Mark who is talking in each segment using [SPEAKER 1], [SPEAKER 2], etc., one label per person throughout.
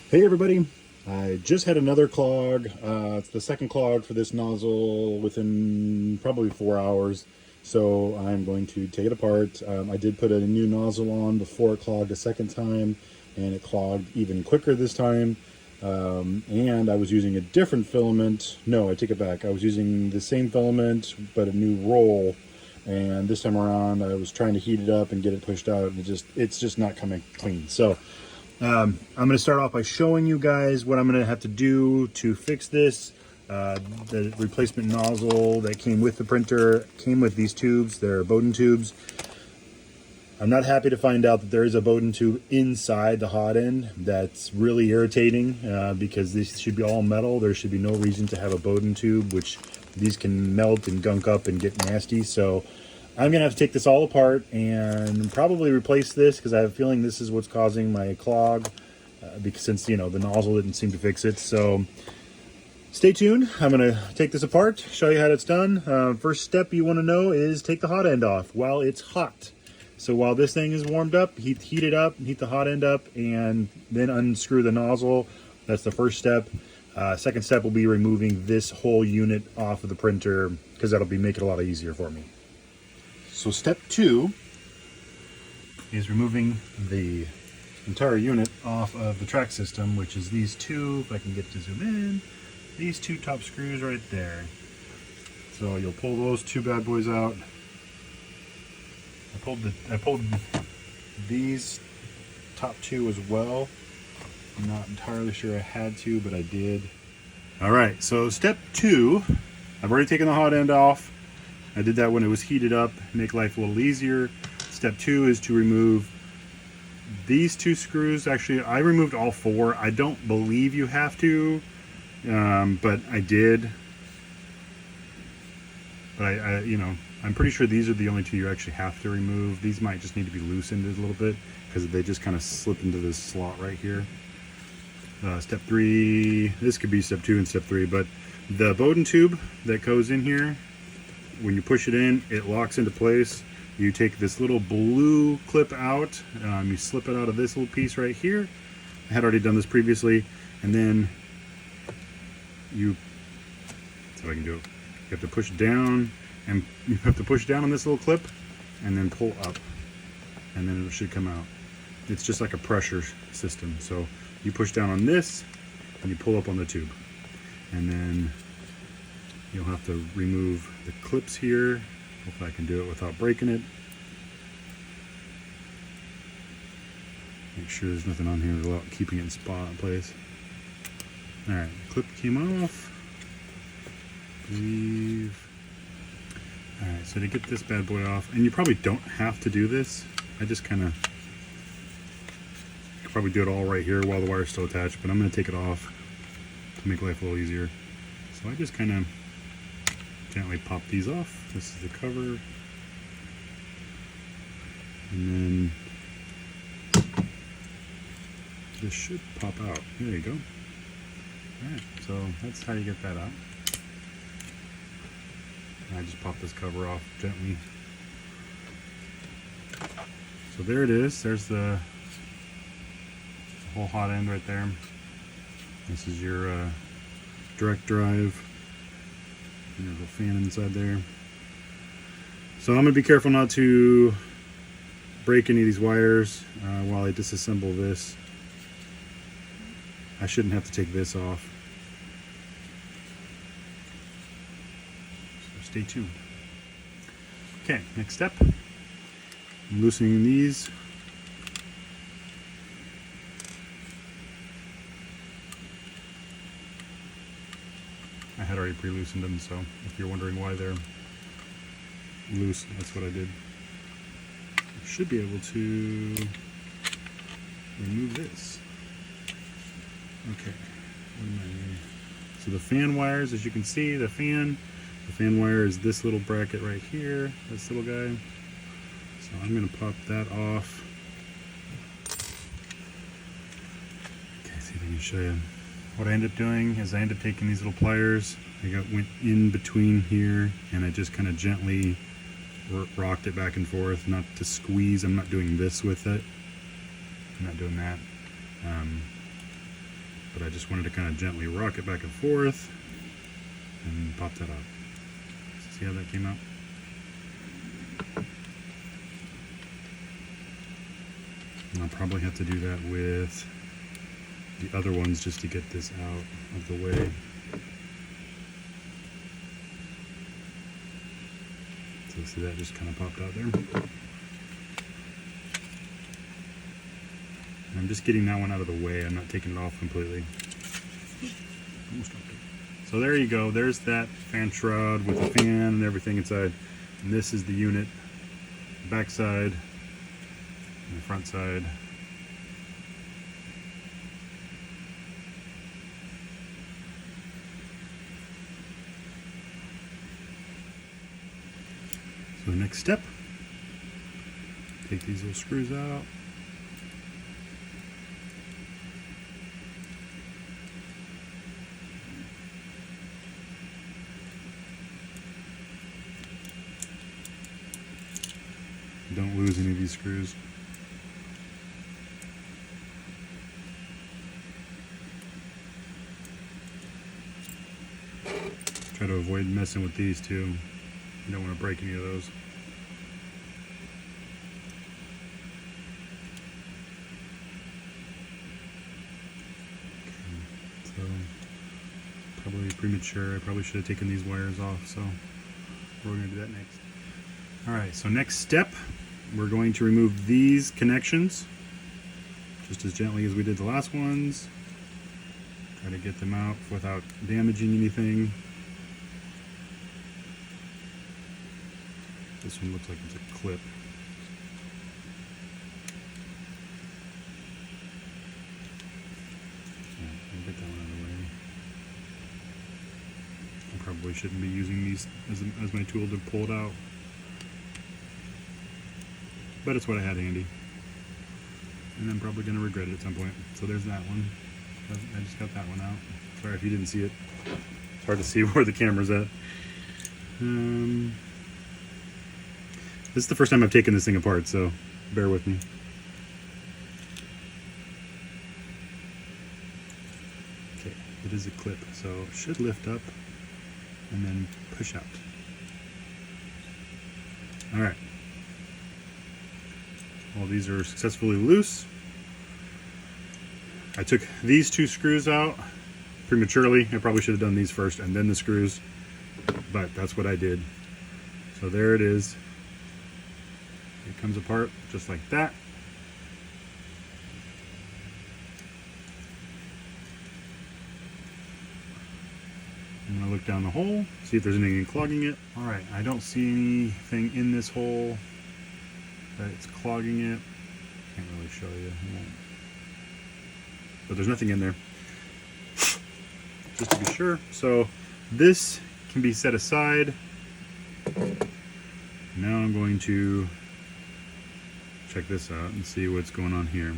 [SPEAKER 1] Hey everybody, I just had another clog. It's the second clog for this nozzle within probably 4 hours. So I'm going to take it apart. I did put a new nozzle on before it clogged a second time, and it clogged even quicker this time. And I was using a different filament. No, I take it back. I was using the same filament, but a new roll. And this time around, I was trying to heat it up and get it pushed out, and it's just not coming clean. So I'm going to start off by showing you guys what I'm going to have to do to fix this. The replacement nozzle that came with the printer came with these tubes. They're Bowden tubes. I'm not happy to find out that there is a Bowden tube inside the Hotend. That's really irritating because this should be all metal. There should be no reason to have a Bowden tube, which these can melt and gunk up and get nasty. So I'm gonna have to take this all apart and probably replace this because I have a feeling this is what's causing my clog because since the nozzle didn't seem to fix it. So stay tuned. I'm gonna take this apart, show you how it's done. First step you want to know is take the Hotend off while it's hot. So while this thing is warmed up, heat it up, heat the Hotend up, and then unscrew the nozzle. That's the first step. Second step will be removing this whole unit off of the printer because that'll make it a lot easier for me. So step 2 is removing the entire unit off of the track system, which is these two, if I can get to zoom in, these two top screws right there. So you'll pull those two bad boys out. I pulled these top two as well. I'm not entirely sure I had to, but I did. All right, so step 2, I've already taken the Hotend off. I did that when it was heated up, make life a little easier. Step 2 is to remove these two screws. Actually, I removed all 4. I don't believe you have to, but I did. But I'm pretty sure these are the only 2 you actually have to remove. These might just need to be loosened a little bit because they just kind of slip into this slot right here. Step 3, this could be step 2 and step 3, but the Bowden tube that goes in here, when you push it in, it locks into place. You take this little blue clip out, you slip it out of this little piece right here. I had already done this previously, and then that's how I can do it. You have to push down, and you have to push down on this little clip, and then pull up, and then it should come out. It's just like a pressure system. So you push down on this, and you pull up on the tube, and then you'll have to remove the clips here. Hopefully I can do it without breaking it. Make sure there's nothing on here without keeping it in place. All right, clip came off. All right, so to get this bad boy off, and you probably don't have to do this. I just kind of could probably do it all right here while the wire's still attached, but I'm going to take it off to make life a little easier. So I just kind of gently pop these off. This is the cover, and then this should pop out. There you go. All right, so that's how you get that out. I just pop this cover off gently. So there it is. There's the whole Hotend right there. This is your direct drive. There's a fan inside there. So I'm going to be careful not to break any of these wires while I disassemble this. I shouldn't have to take this off. So stay tuned. Okay, next step. I'm loosening these. I had already pre-loosened them, so if you're wondering why they're loose, that's what I did. I should be able to remove this. Okay. So the fan wires, as you can see, the fan wire is this little bracket right here, this little guy. So I'm going to pop that off. Okay, see if I can show you. What I ended up doing is I ended up taking these little pliers. Went in between here, and I just kind of gently rocked it back and forth, not to squeeze. I'm not doing this with it. I'm not doing that. but I just wanted to kind of gently rock it back and forth and pop that out. See how that came out? And I'll probably have to do that with the other ones just to get this out of the way. So see, that just kind of popped out there. And I'm just getting that one out of the way. I'm not taking it off completely. Almost dropped it. So there you go. There's that fan shroud with the fan and everything inside. And this is the unit, the back side, and the front side. So the next step, take these little screws out. Don't lose any of these screws. Try to avoid messing with these too. You don't want to break any of those. Okay, so probably premature. I probably should have taken these wires off, so we're going to do that next. Alright, so next step, we're going to remove these connections just as gently as we did the last ones. Try to get them out without damaging anything. This one looks like it's a clip. Yeah, I'll get that one out of the way. I probably shouldn't be using these as my tool to pull it out. But it's what I had handy. And I'm probably going to regret it at some point. So there's that one. I just got that one out. Sorry if you didn't see it. It's hard to see where the camera's at. This is the first time I've taken this thing apart, so bear with me. Okay, it is a clip, so it should lift up and then push out. Alright. All these are successfully loose. I took these two screws out prematurely. I probably should have done these first and then the screws, but that's what I did. So there it is. It comes apart just like that. I'm going to look down the hole, see if there's anything clogging it. Alright, I don't see anything in this hole that it's clogging it. Can't really show you. But there's nothing in there. Just to be sure. So this can be set aside. Now I'm going to check this out and see what's going on here.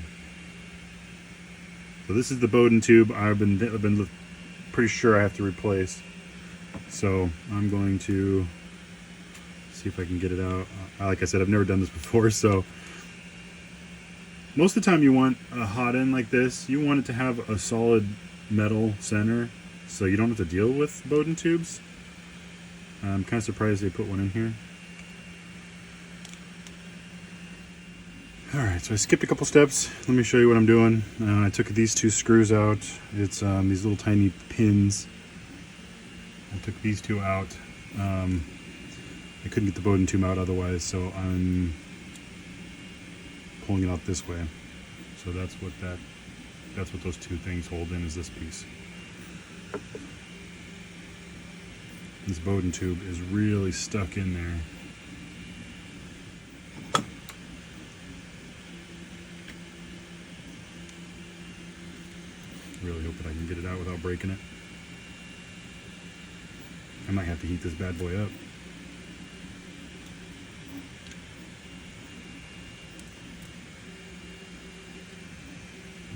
[SPEAKER 1] So this is the Bowden tube I've been pretty sure I have to replace. So I'm going to see if I can get it out. Like I said, I've never done this before, so most of the time you want a Hotend like this, you want it to have a solid metal center so you don't have to deal with Bowden tubes. I'm kind of surprised they put one in here. Alright, so I skipped a couple steps. Let me show you what I'm doing. I took these two screws out. It's these little tiny pins. I took these two out. I couldn't get the Bowden tube out otherwise, so I'm pulling it out this way. So that's what those two things hold in, is this piece. This Bowden tube is really stuck in there. Really hope that I can get it out without breaking it. I might have to heat this bad boy up.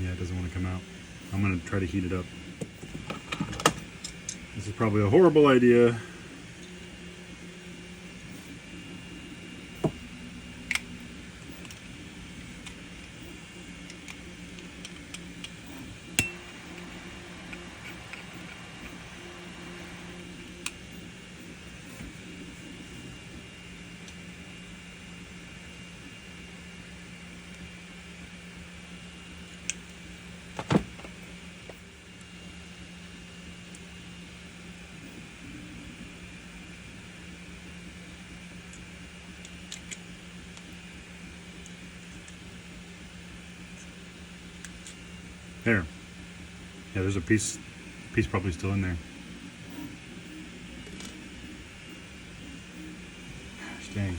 [SPEAKER 1] Yeah, it doesn't want to come out. I'm going to try to heat it up. This is probably a horrible idea. There. Yeah, there's a piece probably still in there. Dang.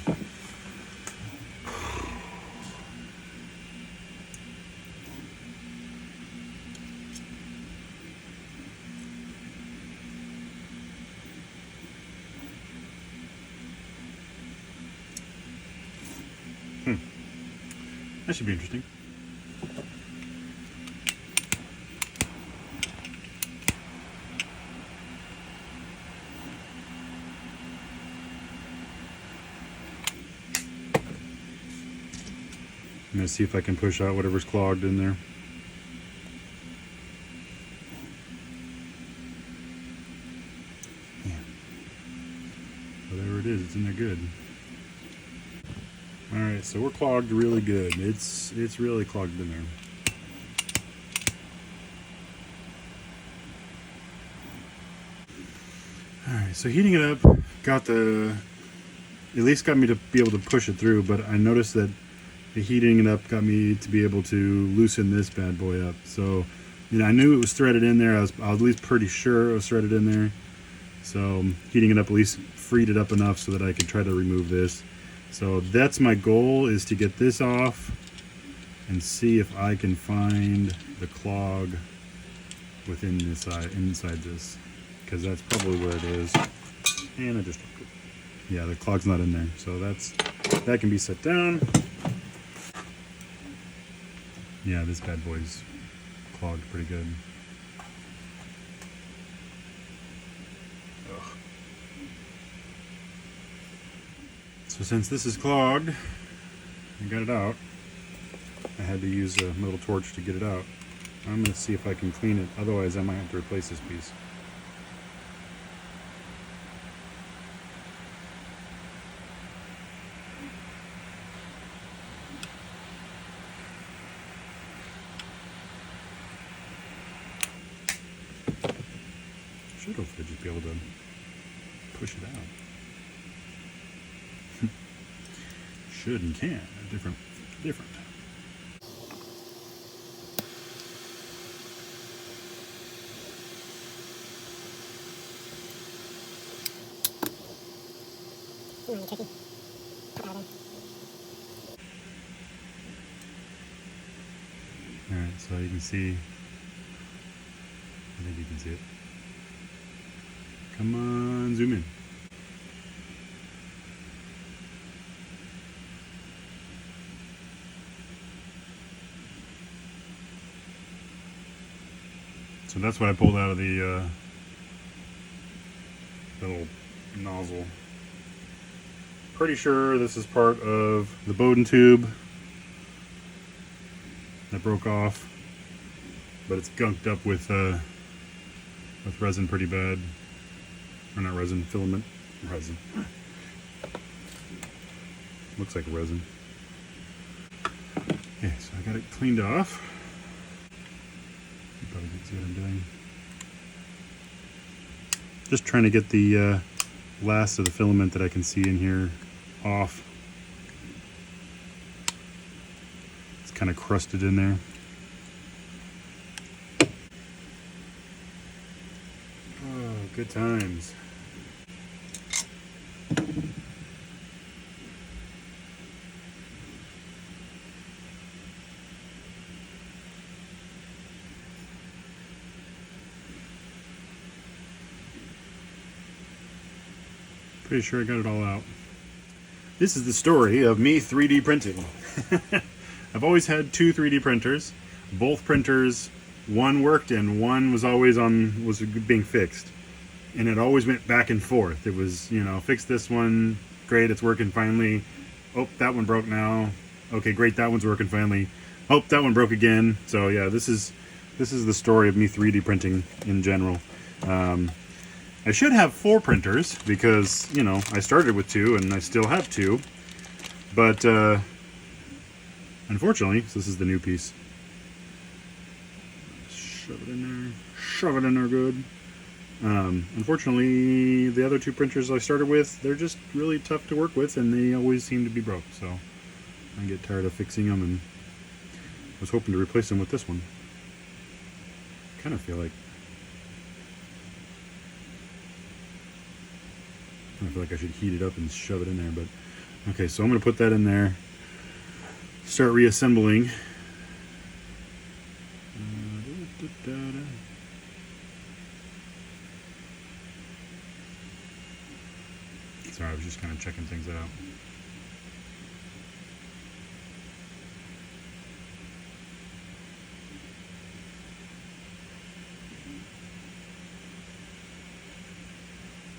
[SPEAKER 1] That should be interesting. I'm going to see if I can push out whatever's clogged in there. Yeah. Whatever it is, it's in there good. Alright, so we're clogged really good. It's really clogged in there. Alright, so heating it up at least got me to be able to push it through, but I noticed that the heating it up got me to be able to loosen this bad boy up. So, I knew it was threaded in there. I was at least pretty sure it was threaded in there. So heating it up at least freed it up enough so that I could try to remove this. So that's my goal, is to get this off and see if I can find the clog within inside this, because that's probably where it is. And I just, yeah, the clog's not in there. So that can be set down. Yeah, this bad boy's clogged pretty good. Ugh. So since this is clogged, I got it out. I had to use a little torch to get it out. I'm going to see if I can clean it. Otherwise, I might have to replace this piece. Should hopefully just be able to push it out. Should and can. Different.
[SPEAKER 2] Tricky.
[SPEAKER 1] Alright, so you can see, I think you can see it. Come on, zoom in. So that's what I pulled out of the little nozzle. Pretty sure this is part of the Bowden tube that broke off, but it's gunked up with resin pretty bad. Or not resin, filament. Resin. Looks like resin. Okay, so I got it cleaned off. You probably can see what I'm doing. Just trying to get the last of the filament that I can see in here off. It's kind of crusted in there. Oh, good times. Pretty sure I got it all out. This is the story of me 3D printing. I've always had two 3D printers. Both printers, one worked and one was always being fixed. And it always went back and forth. It was, fix this one, great, it's working finally. Oh, that one broke now. Okay, great, that one's working finally. Oh, that one broke again. So yeah, this is the story of me 3D printing in general. I should have 4 printers because, I started with 2 and I still have 2. But, unfortunately, so this is the new piece. Shove it in there. Shove it in there good. Unfortunately, the other 2 printers I started with, they're just really tough to work with and they always seem to be broke. So, I get tired of fixing them and was hoping to replace them with this one. kind of feel like I should heat it up and shove it in there, but okay, so I'm going to put that in there, start reassembling. Sorry, I was just kind of checking things out.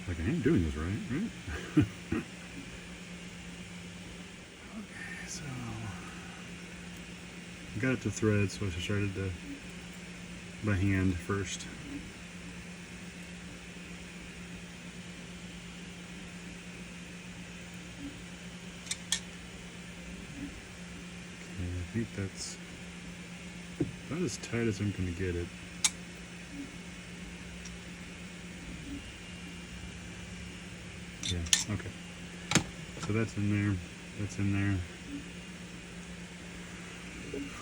[SPEAKER 1] Like, I am doing this right? Okay, so I got it to thread, so I started by hand first. Okay, I think that's about as tight as I'm going to get it. Yeah, okay. So that's in there. That's in there.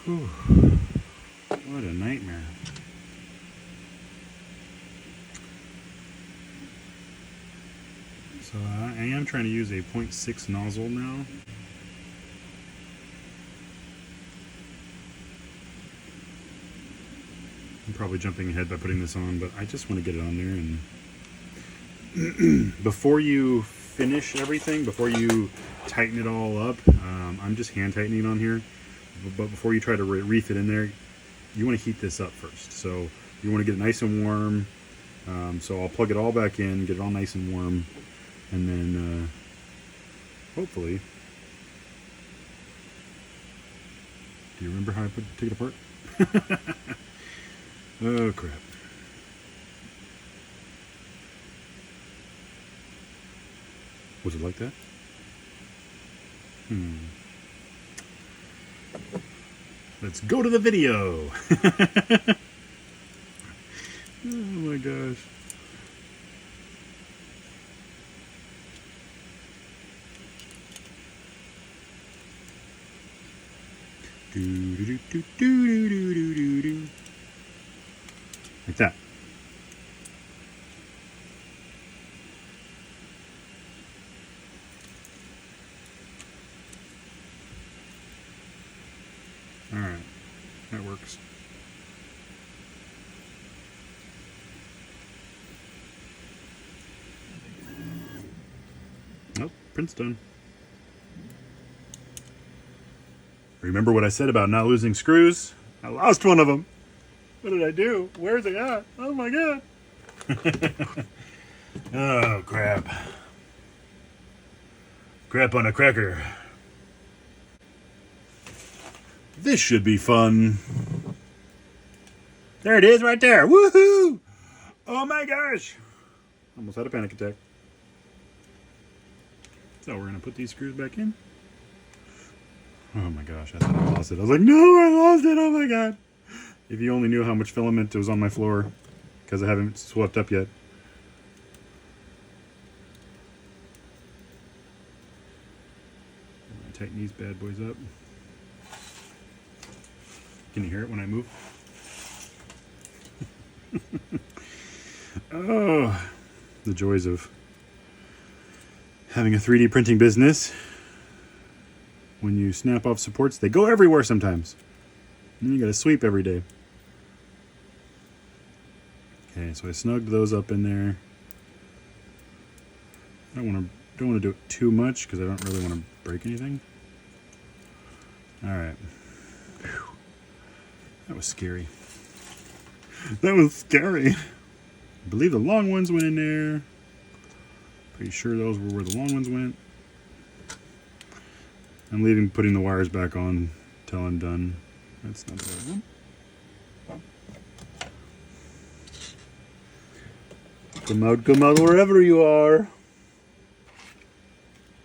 [SPEAKER 1] Whew. What a nightmare. So I am trying to use a 0.6 nozzle now. I'm probably jumping ahead by putting this on, but I just want to get it on there. And before you finish everything, before you tighten it all up, I'm just hand tightening on here. But before you try to reef it in there, you want to heat this up first. So you want to get it nice and warm. So I'll plug it all back in, get it all nice and warm, and then hopefully. Do you remember how I took it apart? Oh crap. Was it like that? Let's go to the video. Oh my gosh. Do do do do do do do do do. Like that. All right, that works. Oh, print's done. Remember what I said about not losing screws? I lost one of them. What did I do? Where's it at? Oh my god. Oh crap. Crap on a cracker. This should be fun. There it is right there. Woohoo! Oh my gosh. Almost had a panic attack. So we're going to put these screws back in. Oh my gosh, I thought I lost it. I was like, no, I lost it. Oh my god. If you only knew how much filament was on my floor, because I haven't swept up yet. I'm going to tighten these bad boys up. Can you hear it when I move? Oh, the joys of having a 3D printing business. When you snap off supports, they go everywhere sometimes. And then you gotta sweep every day. Okay, so I snugged those up in there. I don't want to do it too much because I don't really want to break anything. All right. Whew. That was scary. That was scary. I believe the long ones went in there. Pretty sure those were where the long ones went. I'm putting the wires back on until I'm done. That's not the right one. Come out wherever you are.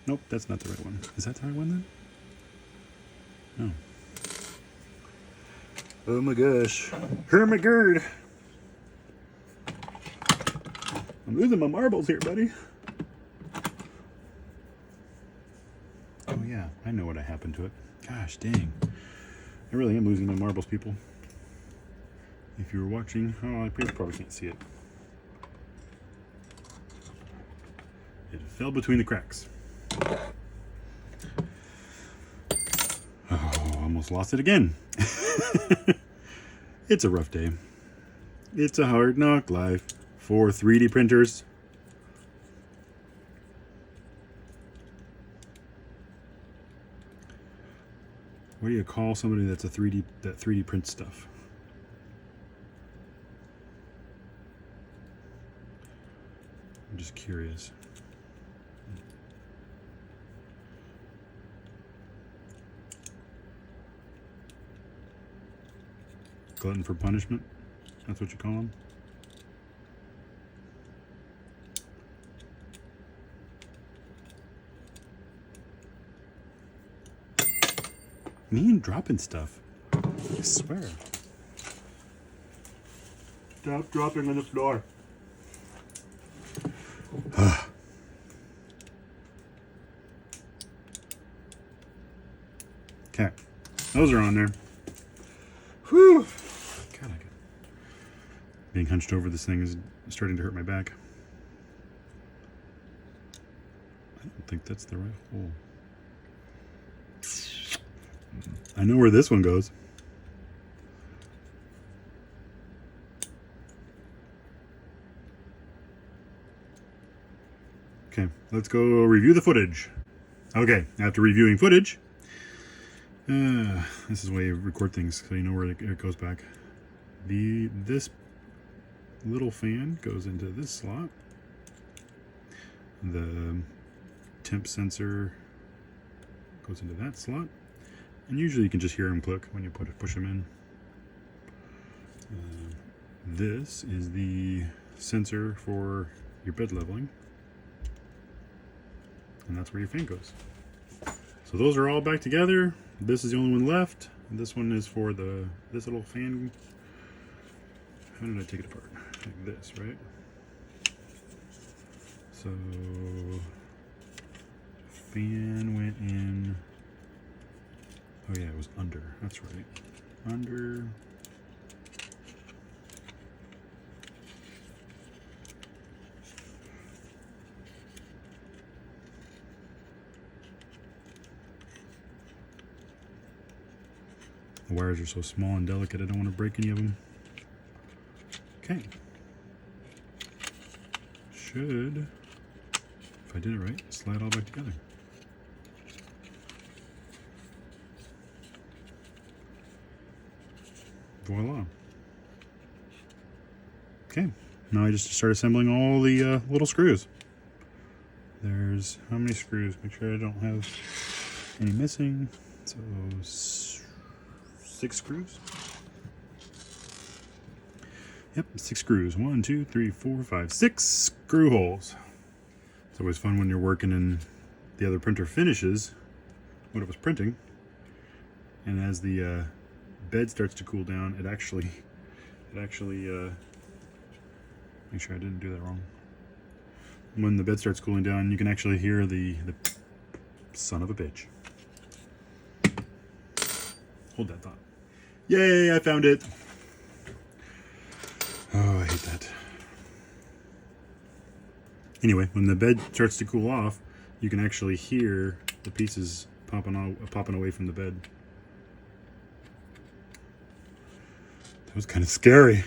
[SPEAKER 1] Nope, that's not the right one. Is that the right one then? No. Oh my gosh. Hermigerd. I'm losing my marbles here, buddy. Oh yeah, I know what happened to it. Gosh dang. I really am losing my marbles, people. If you were watching, oh, I probably can't see it. It fell between the cracks. Oh, almost lost it again. It's a rough day. It's a hard knock life for 3D printers. What do you call somebody that's that 3D print stuff? I'm just curious. Glutton for punishment? That's what you call them? Me dropping stuff. I swear. Stop dropping on the floor. Okay. Those are on there. Whew. God, being hunched over this thing is starting to hurt my back. I don't think that's the right hole. I know where this one goes. Okay, let's go review the footage. Okay, after reviewing footage, this is the way you record things so you know where it goes back. This little fan goes into this slot. The temp sensor goes into that slot. And usually you can just hear them click when you push them in. This is the sensor for your bed leveling. And that's where your fan goes. So those are all back together. This is the only one left. This one is for this little fan. How did I take it apart? Like this, right? So fan went in. Oh yeah, it was under. That's right. Under. The wires are so small and delicate, I don't want to break any of them. Okay. Should, if I did it right, slide all back together. Voila. Okay, now I just start assembling all the little screws. There's how many screws? Make sure I don't have any missing. So 6 screws. Yep, 6 screws. 1, 2, 3, 4, 5, 6 screw holes. It's always fun when you're working and the other printer finishes what it was printing, and as the bed starts to cool down, it actually make sure I didn't do that wrong. When the bed starts cooling down, you can actually hear the son of a bitch. Hold that thought. Yay, I found it. Oh, I hate that. Anyway, when the bed starts to cool off, you can actually hear the pieces popping away from the bed. That was kind of scary.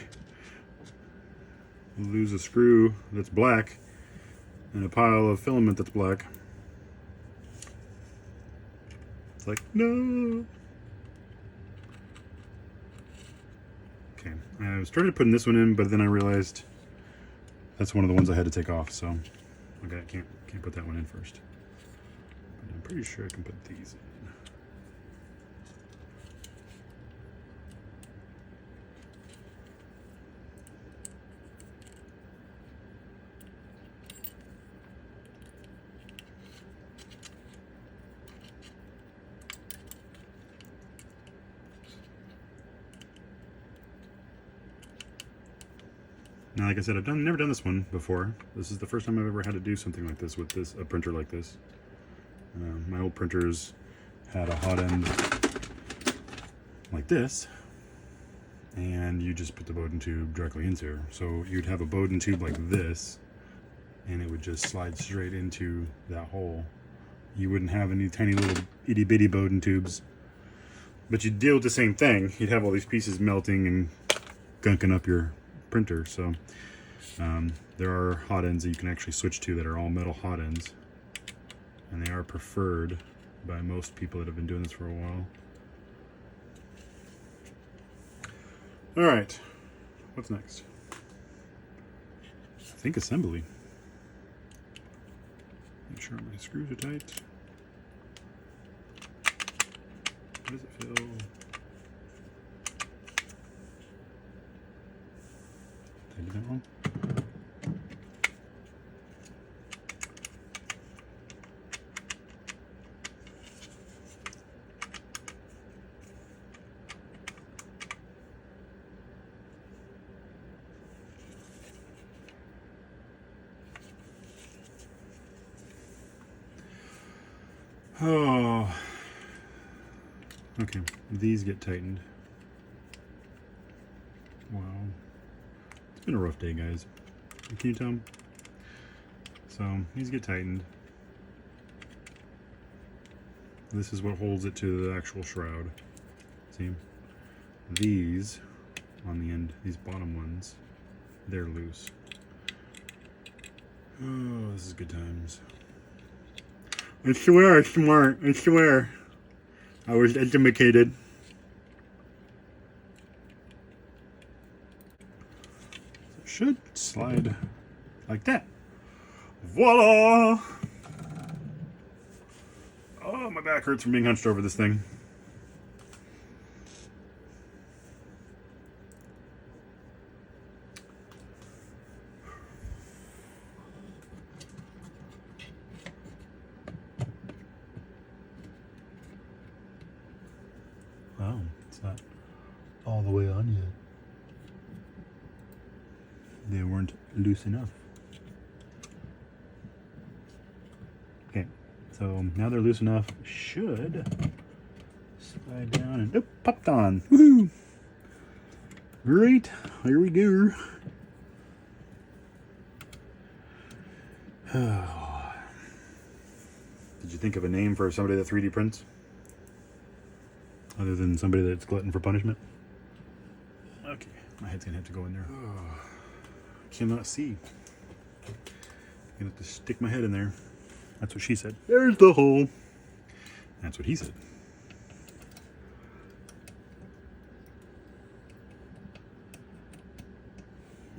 [SPEAKER 1] Lose a screw that's black and a pile of filament that's black. It's like, no. Okay, I started putting this one in, but then I realized that's one of the ones I had to take off, so okay, I can't put that one in first. But I'm pretty sure I can put these in. Now, like I said, I've never done this one before. This is the first time I've ever had to do something like this with a printer like this. My old printers had a hot end like this, and you just put the Bowden tube directly into here. So you'd have a Bowden tube like this, and it would just slide straight into that hole. You wouldn't have any tiny little itty bitty Bowden tubes, but you'd deal with the same thing. You'd have all these pieces melting and gunking up your printer. So there are hot ends that you can actually switch to that are all metal hot ends, and they are preferred by most people that have been doing this for a while. All right, what's next? I think assembly. Make sure my screws are tight. How does it feel? Did I do that wrong? Oh, okay. These get tightened. Wow. It's been a rough day, guys. Can you tell? So, these get tightened. This is what holds it to the actual shroud. See? These, on the end, these bottom ones, they're loose. Oh, this is good times. I swear I'm smart. I swear. I was educated. It should slide like that. Voila! Oh, my back hurts from being hunched over this thing. Oh, it's not all the way on yet. They weren't loose enough. Okay, so now they're loose enough. Should slide down and oh, popped on. Woohoo! Great, here we go. Did you think of a name for somebody that 3D prints? Other than somebody that's glutton for punishment? Okay, my head's gonna have to go in there. Oh, cannot see. I'm gonna have to stick my head in there. That's what she said. There's the hole. That's what he said.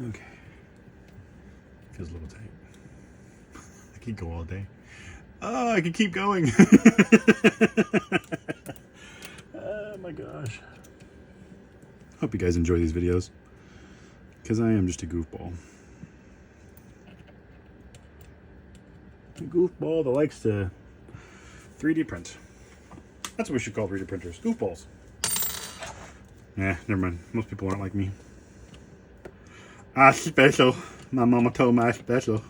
[SPEAKER 1] Okay. Feels a little tight. I could go all day. Oh, I could keep going. Oh my gosh. Hope you guys enjoy these videos, because I am just a goofball. A goofball that likes to 3D print. That's what we should call 3D printers. Goofballs. Nah, never mind. Most people aren't like me. I'm special. My mama told me I'm special.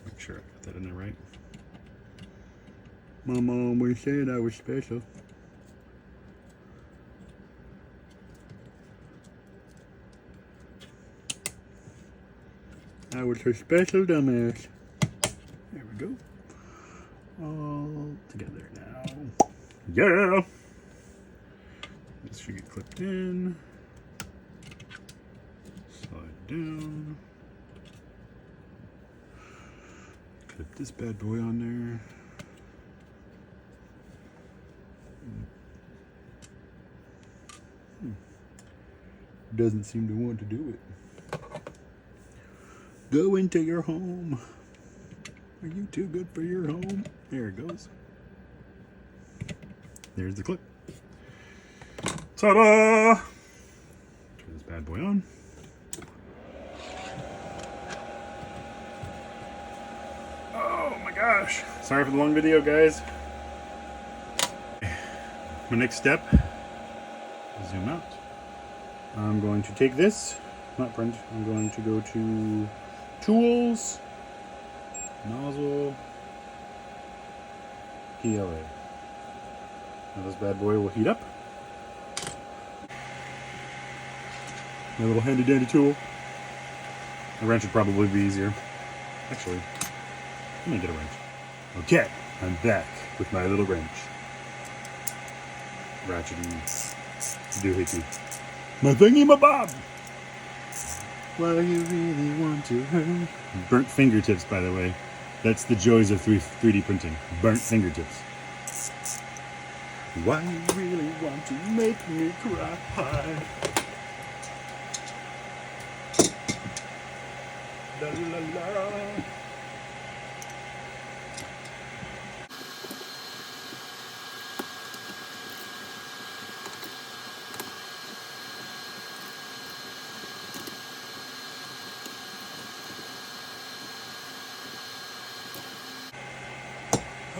[SPEAKER 1] Make sure I got that in there right. My mom always said I was special. I was her special dumbass. There we go. All together now. Yeah! This should get clipped in. Slide down. Clip this bad boy on there. Doesn't seem to want to do it. Go into your home. Are you too good for your home? There it goes. There's the clip. Ta-da! Turn this bad boy on. Oh my gosh. Sorry for the long video, guys. My next step, zoom out. I'm going to take this, not print, I'm going to go to Tools, Nozzle, PLA. Now this bad boy will heat up. My little handy dandy tool. A wrench would probably be easier. Actually, I'm gonna get a wrench. Okay, I'm back with my little wrench. Ratchety doohickey. My thingy my bob! Well, you really want to hurt. Burnt fingertips, by the way. That's the joys of 3D printing. Burnt fingertips. Why you really want to make me cry? La la la.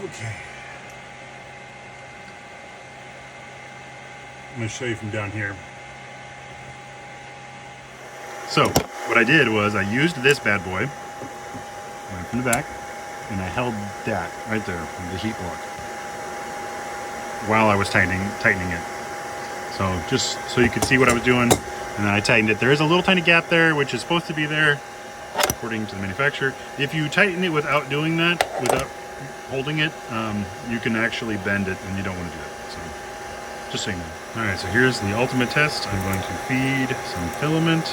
[SPEAKER 1] Okay. I'm going to show you from down here. So, what I did was I used this bad boy, went from the back, and I held that right there, the heat block, while I was tightening it. So, just so you could see what I was doing, and then I tightened it. There is a little tiny gap there, which is supposed to be there, according to the manufacturer. If you tighten it without doing that, without holding it, you can actually bend it, and you don't want to do that. So, just so you know. Alright, so here's the ultimate test. I'm going to feed some filament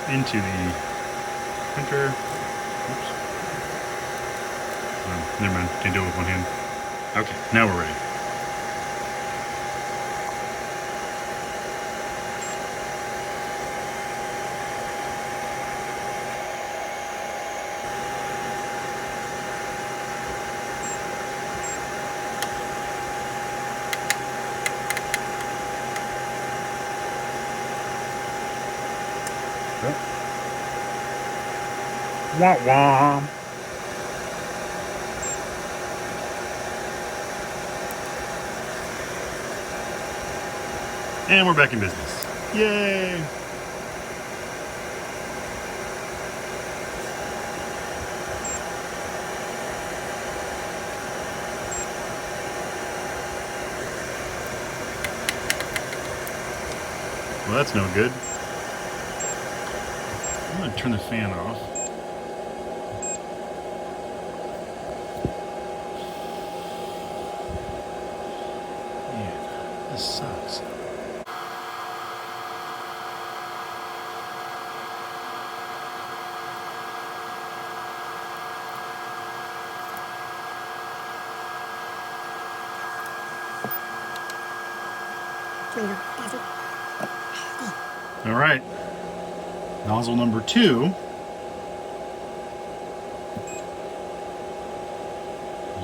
[SPEAKER 1] into the printer. Oops. Oh, never mind, can't do it with one hand. Okay, now we're ready. Wah wah. And we're back in business. Yay! Well, that's no good. I'm going to turn the fan off. Yeah, this sucks. All right, nozzle number 2.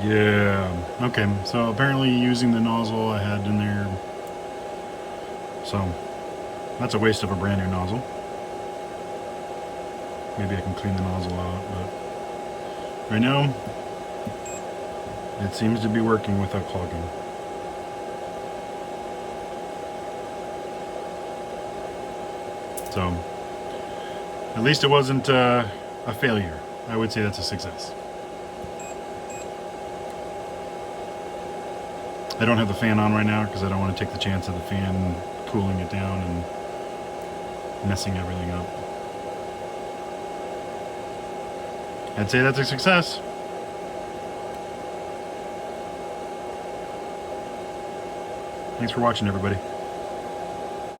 [SPEAKER 1] Yeah, okay, so apparently using the nozzle I had in there, so that's a waste of a brand new nozzle. Maybe I can clean the nozzle out, but right now it seems to be working without clogging. So, at least it wasn't a failure. I would say that's a success. I don't have the fan on right now because I don't want to take the chance of the fan cooling it down and messing everything up. I'd say that's a success. Thanks for watching, everybody.